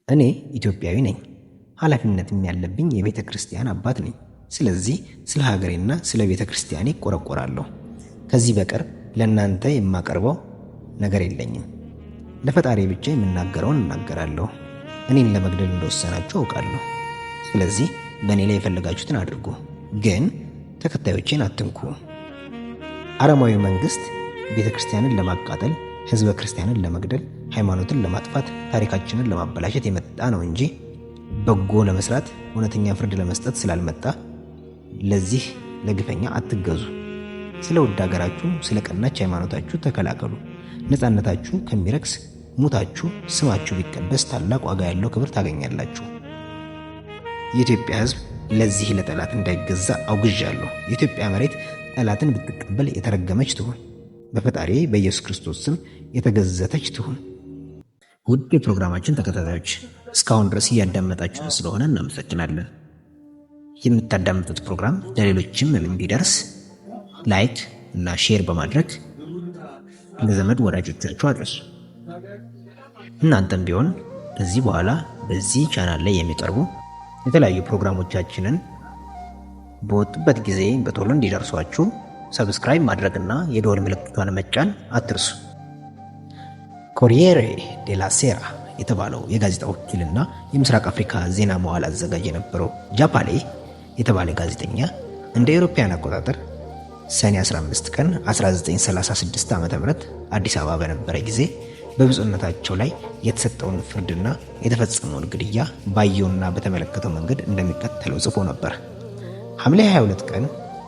እኔ ኢትዮጵያዊ ነኝ። ኃላፊነትም ያለብኝ የቤተ ክርስቲያን አባት ነኝ። ስለዚህ ስለ ሀገሬና ስለ ቤተ ክርስቲያኔ እቆረቆራለሁ። ከዚህ በቀር ለእናንተ የማቀርበው ነገር የለኝም። ለፈጣሪ ብቻ የምናገረውን እናገራለሁ። እኔን ለመግደል እንደወሰናችሁ አውቃለሁ። ስለዚህ በእኔ ላይ የፈለጋችሁትን አድርጉ፣ ግን ተከታዮቼን አትንኩ። አረማዊ መንግስት ቤተ ክርስቲያንን ለማቃጠል፣ ህዝበ ክርስቲያንን ለመግደል፣ ሃይማኖትን ለማጥፋት፣ ታሪካችንን ለማበላሸት የመጣ ነው እንጂ በጎ ለመስራት፣ እውነተኛ ፍርድ ለመስጠት ስላልመጣ ለዚህ ለግፈኛ አትገዙ። ስለ ውድ ሀገራችሁ፣ ስለ ቀናች ሃይማኖታችሁ ተከላከሉ። ነፃነታችሁ ከሚረክስ ሙታችሁ ስማችሁ ቢቀደስ ታላቅ ዋጋ ያለው ክብር ታገኛላችሁ። የኢትዮጵያ ህዝብ ለዚህ ለጠላት እንዳይገዛ አውግዣለሁ። የኢትዮጵያ መሬት ጠላትን ብትቀበል የተረገመች ትሁን። በፈጣሪ በኢየሱስ ክርስቶስ ስም የተገዘተች ትሁን። ውድ የፕሮግራማችን ተከታታዮች እስካሁን ድረስ እያዳመጣችሁ ስለሆነ እናመሰግናለን። የምታዳምጡት ፕሮግራም ለሌሎችም እንዲደርስ ላይክ እና ሼር በማድረግ ለዘመድ ወዳጆቻችሁ አድርሱ። እናንተም ቢሆን ከዚህ በኋላ በዚህ ቻናል ላይ የሚቀርቡ የተለያዩ ፕሮግራሞቻችንን በወጡበት ጊዜ በቶሎ እንዲደርሷችሁ ሰብስክራይብ ማድረግና የደወል ምልክቷን መጫን አትርሱ። ኮሪየሬ ዴላ ሴራ የተባለው የጋዜጣ ወኪልና የምስራቅ አፍሪካ ዜና መዋዕል አዘጋጅ የነበረው ጃፓሌ የተባለ ጋዜጠኛ እንደ አውሮፓውያን አቆጣጠር ሰኔ 15 ቀን 1936 ዓ.ም አዲስ አበባ በነበረ ጊዜ በብፁዕነታቸው ላይ የተሰጠውን ፍርድና የተፈጸመውን ግድያ ባየውና በተመለከተው መንገድ እንደሚከተለው ጽፎ ነበር። ሐምሌ 22 ቀን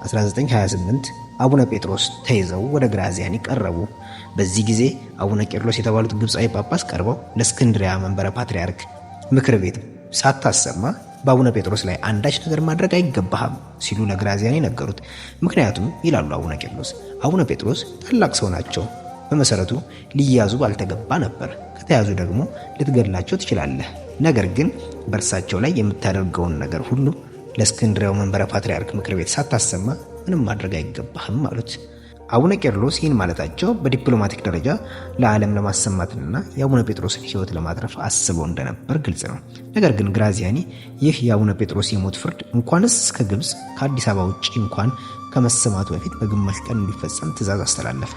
1928 አቡነ ጴጥሮስ ተይዘው ወደ ግራዚያኒ ቀረቡ። በዚህ ጊዜ አቡነ ቄርሎስ የተባሉት ግብፃዊ ጳጳስ ቀርበው ለእስክንድሪያ መንበረ ፓትርያርክ ምክር ቤት ሳታሰማ በአቡነ ጴጥሮስ ላይ አንዳች ነገር ማድረግ አይገባህም ሲሉ ለግራዚያኒ ነገሩት። ምክንያቱም ይላሉ አቡነ ቄርሎስ፣ አቡነ ጴጥሮስ ታላቅ ሰው ናቸው። በመሰረቱ ሊያዙ ባልተገባ ነበር። ከተያዙ ደግሞ ልትገድላቸው ትችላለህ። ነገር ግን በእርሳቸው ላይ የምታደርገውን ነገር ሁሉ ለእስክንድሪያው መንበረ ፓትርያርክ ምክር ቤት ሳታሰማ ምንም ማድረግ አይገባህም አሉት። አቡነ ቄርሎስ ይህን ማለታቸው በዲፕሎማቲክ ደረጃ ለዓለም ለማሰማትና የአቡነ ጴጥሮስን ሕይወት ለማትረፍ አስበው እንደነበር ግልጽ ነው። ነገር ግን ግራዚያኒ ይህ የአቡነ ጴጥሮስ የሞት ፍርድ እንኳንስ እስከ ግብፅ ከአዲስ አበባ ውጭ እንኳን ከመሰማቱ በፊት በግማሽ ቀን እንዲፈጸም ትእዛዝ አስተላለፈ።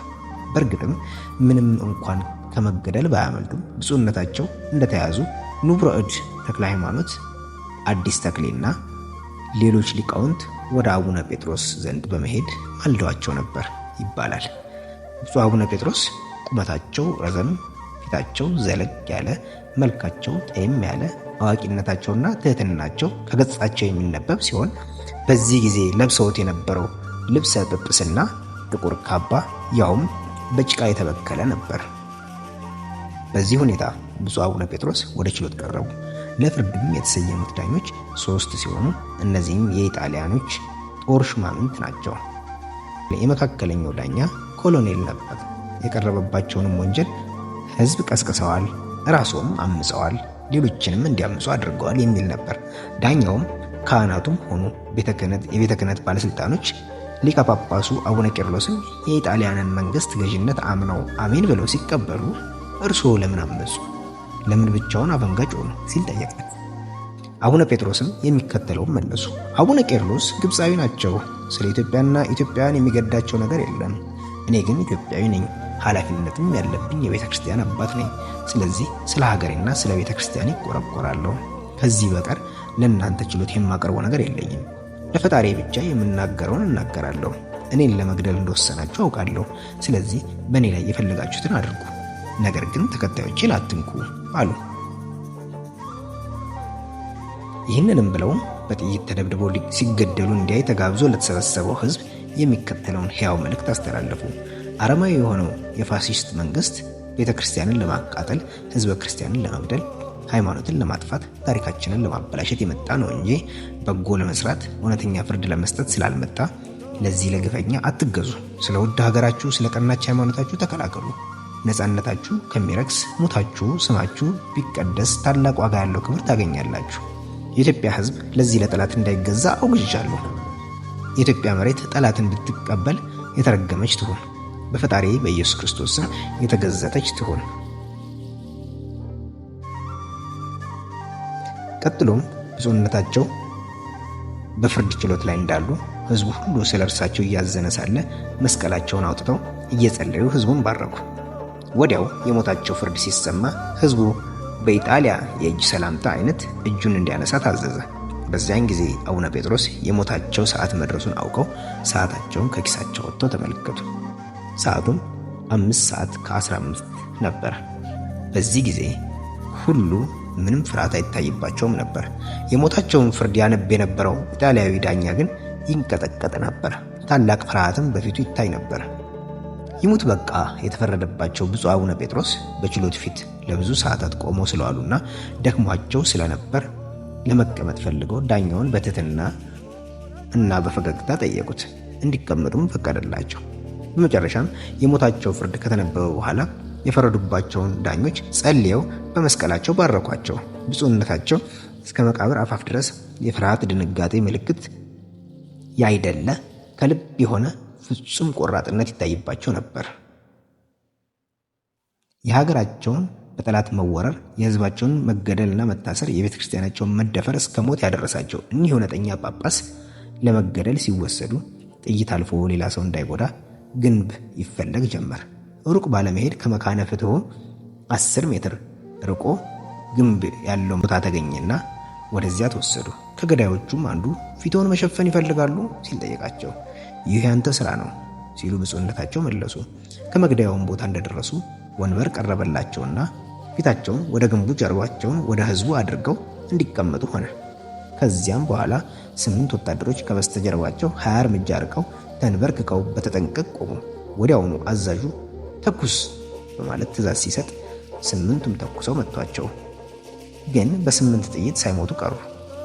በእርግጥም ምንም እንኳን ከመገደል ባያመልጡም ብፁዕነታቸው እንደተያዙ ንቡረ እድ ተክለ ሃይማኖት፣ አዲስ ተክሌና ሌሎች ሊቃውንት ወደ አቡነ ጴጥሮስ ዘንድ በመሄድ ማልደዋቸው ነበር ይባላል። ብፁዕ አቡነ ጴጥሮስ ቁመታቸው ረዘም፣ ፊታቸው ዘለግ ያለ፣ መልካቸው ጠይም ያለ፣ አዋቂነታቸውና ትህትናቸው ከገጻቸው የሚነበብ ሲሆን በዚህ ጊዜ ለብሰውት የነበረው ልብሰ ጵጵስና ጥቁር ካባ ያውም በጭቃ የተበከለ ነበር። በዚህ ሁኔታ ብፁዕ አቡነ ጴጥሮስ ወደ ችሎት ቀረቡ። ለፍርድም የተሰየሙት ዳኞች 3 ሲሆኑ እነዚህም የኢጣሊያኖች ጦር ሹማምንት ናቸው። የመካከለኛው ዳኛ ኮሎኔል ነበር። የቀረበባቸውንም ወንጀል ሕዝብ ቀስቅሰዋል፣ ራስዎም አምፀዋል፣ ሌሎችንም እንዲያምፁ አድርገዋል የሚል ነበር። ዳኛውም ካህናቱም ሆኑ የቤተ ክህነት ባለስልጣኖች ሊቀ ጳጳሱ አቡነ ቄርሎስን የኢጣሊያንን መንግስት ገዥነት አምነው አሜን ብለው ሲቀበሉ እርስዎ ለምን አመፁ? ለምን ብቻውን አፈንጋጭ ሆኑ? ሲል ጠየቀ። አቡነ ጴጥሮስም የሚከተለውን መለሱ። አቡነ ቄርሎስ ግብፃዊ ናቸው። ስለ ኢትዮጵያና ኢትዮጵያውያን የሚገዳቸው ነገር የለም። እኔ ግን ኢትዮጵያዊ ነኝ። ኃላፊነትም ያለብኝ የቤተ ክርስቲያን አባት ነኝ። ስለዚህ ስለ ሀገሬና ስለ ቤተ ክርስቲያን ይቆረቆራለሁ። ከዚህ በቀር ለእናንተ ችሎት የማቀርበው ነገር የለኝም። ለፈጣሪ ብቻ የምናገረውን እናገራለሁ። እኔን ለመግደል እንደወሰናችሁ አውቃለሁ። ስለዚህ በእኔ ላይ የፈለጋችሁትን አድርጉ፣ ነገር ግን ተከታዮቼን አትንኩ አሉ። ይህንንም ብለው በጥይት ተደብድበው ሲገደሉ እንዲያይ ተጋብዞ ለተሰበሰበው ሕዝብ የሚከተለውን ሕያው መልእክት አስተላለፉ። አረማዊ የሆነው የፋሲስት መንግስት ቤተ ክርስቲያንን ለማቃጠል፣ ሕዝበ ክርስቲያንን ለመግደል፣ ሃይማኖትን ለማጥፋት፣ ታሪካችንን ለማበላሸት የመጣ ነው እንጂ በጎ ለመስራት፣ እውነተኛ ፍርድ ለመስጠት ስላልመጣ ለዚህ ለግፈኛ አትገዙ። ስለ ውድ ሀገራችሁ፣ ስለ ቀናች ሃይማኖታችሁ ተከላከሉ። ነፃነታችሁ ከሚረክስ ሙታችሁ ስማችሁ ቢቀደስ ታላቅ ዋጋ ያለው ክብር ታገኛላችሁ። የኢትዮጵያ ሕዝብ ለዚህ ለጠላት እንዳይገዛ አውግዣለሁ። የኢትዮጵያ መሬት ጠላትን ብትቀበል የተረገመች ትሁን። በፈጣሪ በኢየሱስ ክርስቶስ ስም የተገዘተች ትሁን። ቀጥሎም ብፁዕነታቸው በፍርድ ችሎት ላይ እንዳሉ ሕዝቡ ሁሉ ስለ እርሳቸው እያዘነ ሳለ መስቀላቸውን አውጥተው እየጸለዩ ሕዝቡን ባረኩ። ወዲያው የሞታቸው ፍርድ ሲሰማ ሕዝቡ በኢጣሊያ የእጅ ሰላምታ አይነት እጁን እንዲያነሳ ታዘዘ። በዚያን ጊዜ አቡነ ጴጥሮስ የሞታቸው ሰዓት መድረሱን አውቀው ሰዓታቸውን ከኪሳቸው ወጥተው ተመለከቱ። ሰዓቱም 5:15 ነበር። በዚህ ጊዜ ሁሉ ምንም ፍርሃት አይታይባቸውም ነበር። የሞታቸውን ፍርድ ያነብ የነበረው ኢጣሊያዊ ዳኛ ግን ይንቀጠቀጥ ነበር። ታላቅ ፍርሃትም በፊቱ ይታይ ነበር። ይሙት በቃ የተፈረደባቸው ብፁዕ አቡነ ጴጥሮስ በችሎት ፊት ለብዙ ሰዓታት ቆመው ስለዋሉና ደክሟቸው ስለነበር ለመቀመጥ ፈልገው ዳኛውን በትህትና እና በፈገግታ ጠየቁት። እንዲቀመጡም ፈቀደላቸው። በመጨረሻም የሞታቸው ፍርድ ከተነበበ በኋላ የፈረዱባቸውን ዳኞች ጸልየው በመስቀላቸው ባረኳቸው። ብፁዕነታቸው እስከ መቃብር አፋፍ ድረስ የፍርሃት ድንጋጤ ምልክት ያይደለ ከልብ የሆነ ፍጹም ቆራጥነት ይታይባቸው ነበር። የሀገራቸውን በጠላት መወረር፣ የሕዝባቸውን መገደልና መታሰር፣ የቤተ ክርስቲያናቸውን መደፈር እስከ ሞት ያደረሳቸው እኒህ እውነተኛ ጳጳስ ለመገደል ሲወሰዱ ጥይት አልፎ ሌላ ሰው እንዳይጎዳ ግንብ ይፈለግ ጀመር። ሩቅ ባለመሄድ ከመካነ ፍትሑ 10 ሜትር ርቆ ግንብ ያለው ቦታ ተገኘና ወደዚያ ተወሰዱ። ከገዳዮቹም አንዱ ፊቶን መሸፈን ይፈልጋሉ ሲል ጠየቃቸው። ይህ ያንተ ስራ ነው ሲሉ ብፁዕነታቸው መለሱ። ከመግደያውም ቦታ እንደደረሱ ወንበር ቀረበላቸውና ፊታቸውን ወደ ግንቡ ጀርባቸውን ወደ ሕዝቡ አድርገው እንዲቀመጡ ሆነ። ከዚያም በኋላ 8 ወታደሮች ከበስተጀርባቸው 20 እርምጃ ርቀው ተንበርክከው በተጠንቀቅ ቆሙ። ወዲያውኑ አዛዡ ተኩስ በማለት ትእዛዝ ሲሰጥ 8ቱም ተኩሰው መቷቸው። ግን በ8 ጥይት ሳይሞቱ ቀሩ።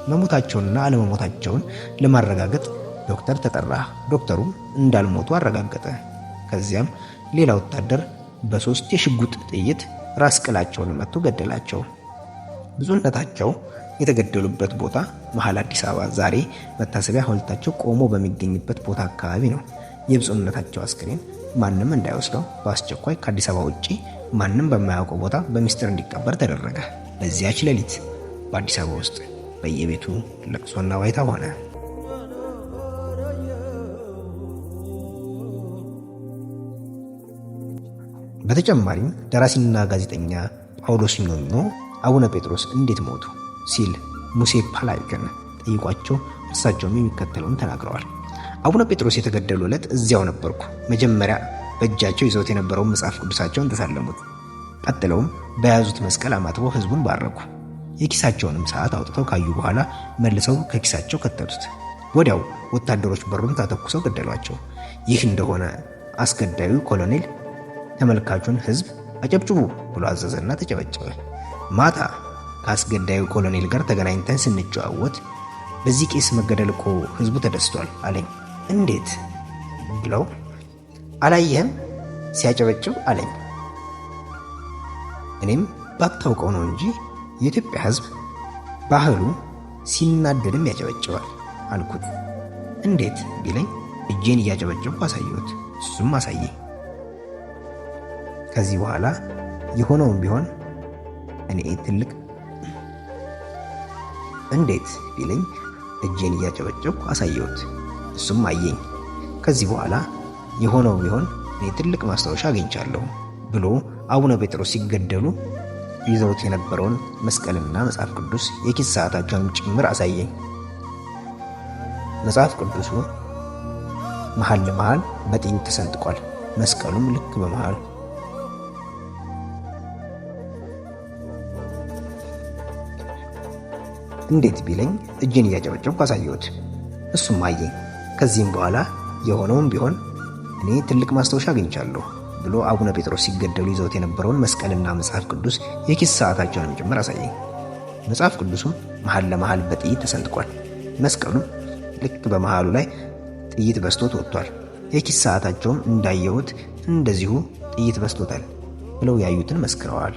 መሞታቸውንና አለመሞታቸውን ለማረጋገጥ ዶክተር ተጠራ። ዶክተሩም እንዳልሞቱ አረጋገጠ። ከዚያም ሌላ ወታደር በ3 የሽጉጥ ጥይት ራስ ቅላቸውን መቶ ገደላቸው። ብፁዕነታቸው የተገደሉበት ቦታ መሃል አዲስ አበባ ዛሬ መታሰቢያ ሐውልታቸው ቆሞ በሚገኝበት ቦታ አካባቢ ነው። የብፁዕነታቸው አስክሬን ማንም እንዳይወስደው በአስቸኳይ ከአዲስ አበባ ውጪ ማንም በማያውቀው ቦታ በሚስጥር እንዲቀበር ተደረገ። በዚያች ሌሊት በአዲስ አበባ ውስጥ በየቤቱ ለቅሶና ዋይታ ሆነ። በተጨማሪም ደራሲና ጋዜጠኛ ጳውሎስ ኞኞ አቡነ ጴጥሮስ እንዴት ሞቱ ሲል ሙሴ ፓላይከን ጠይቋቸው እርሳቸውም የሚከተለውን ተናግረዋል። አቡነ ጴጥሮስ የተገደሉ ዕለት እዚያው ነበርኩ። መጀመሪያ በእጃቸው ይዘውት የነበረውን መጽሐፍ ቅዱሳቸውን ተሳለሙት። ቀጥለውም በያዙት መስቀል አማትበው ሕዝቡን ባረኩ። የኪሳቸውንም ሰዓት አውጥተው ካዩ በኋላ መልሰው ከኪሳቸው ከተቱት። ወዲያው ወታደሮች በሩን ተተኩሰው ገደሏቸው። ይህ እንደሆነ አስገዳዩ ኮሎኔል ተመልካቹን ሕዝብ አጨብጭቡ ብሎ አዘዘና ተጨበጨበ። ማታ ከአስገዳዩ ኮሎኔል ጋር ተገናኝተን ስንጨዋወት በዚህ ቄስ መገደል እኮ ሕዝቡ ተደስቷል አለኝ። እንዴት ብለው አላየህም ሲያጨበጭብ አለኝ። እኔም ባታውቀው ነው እንጂ የኢትዮጵያ ሕዝብ ባህሉ ሲናደድም ያጨበጭባል አልኩት። እንዴት ቢለኝ እጄን እያጨበጨብኩ አሳየሁት። እሱም አሳየኝ። ከዚህ በኋላ የሆነውም ቢሆን እኔ ትልቅ እንዴት ቢለኝ እጄን እያጨበጨብኩ አሳየሁት። እሱም አየኝ። ከዚህ በኋላ የሆነውም ቢሆን እኔ ትልቅ ማስታወሻ አግኝቻለሁ ብሎ አቡነ ጴጥሮስ ሲገደሉ ይዘውት የነበረውን መስቀልና መጽሐፍ ቅዱስ የኪስ ሰዓታቸውን ጭምር አሳየኝ። መጽሐፍ ቅዱሱ መሃል ለመሃል በጥይት ተሰንጥቋል። መስቀሉም ልክ በመሃሉ። እንዴት ቢለኝ እጄን እያጨበጨብኩ አሳየሁት። እሱም አየኝ። ከዚህም በኋላ የሆነውም ቢሆን እኔ ትልቅ ማስታወሻ አግኝቻለሁ ብሎ አቡነ ጴጥሮስ ሲገደሉ ይዘውት የነበረውን መስቀልና መጽሐፍ ቅዱስ የኪስ ሰዓታቸውንም ጭምር አሳየኝ። መጽሐፍ ቅዱሱም መሃል ለመሃል በጥይት ተሰንጥቋል። መስቀሉም ልክ በመሃሉ ላይ ጥይት በስቶት ወጥቷል። የኪስ ሰዓታቸውም እንዳየሁት እንደዚሁ ጥይት በስቶታል ብለው ያዩትን መስክረዋል።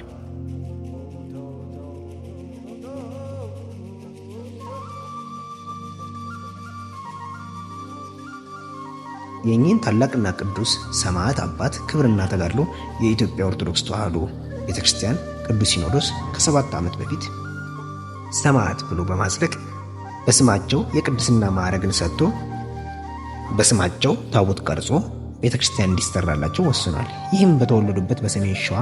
የእኚህን ታላቅና ቅዱስ ሰማዕት አባት ክብርና ተጋድሎ የኢትዮጵያ ኦርቶዶክስ ተዋሕዶ ቤተክርስቲያን ቅዱስ ሲኖዶስ ከ7 ዓመት በፊት ሰማዕት ብሎ በማጽደቅ በስማቸው የቅድስና ማዕረግን ሰጥቶ በስማቸው ታቦት ቀርጾ ቤተክርስቲያን እንዲሰራላቸው ወስኗል። ይህም በተወለዱበት በሰሜን ሸዋ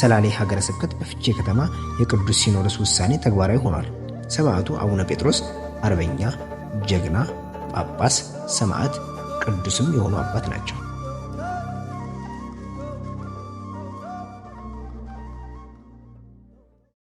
ሰላሌ ሀገረ ስብከት በፍቼ ከተማ የቅዱስ ሲኖዶስ ውሳኔ ተግባራዊ ሆኗል። ሰማዕቱ አቡነ ጴጥሮስ አርበኛ፣ ጀግና፣ ጳጳስ፣ ሰማዕት፣ ቅዱስም የሆኑ አባት ናቸው።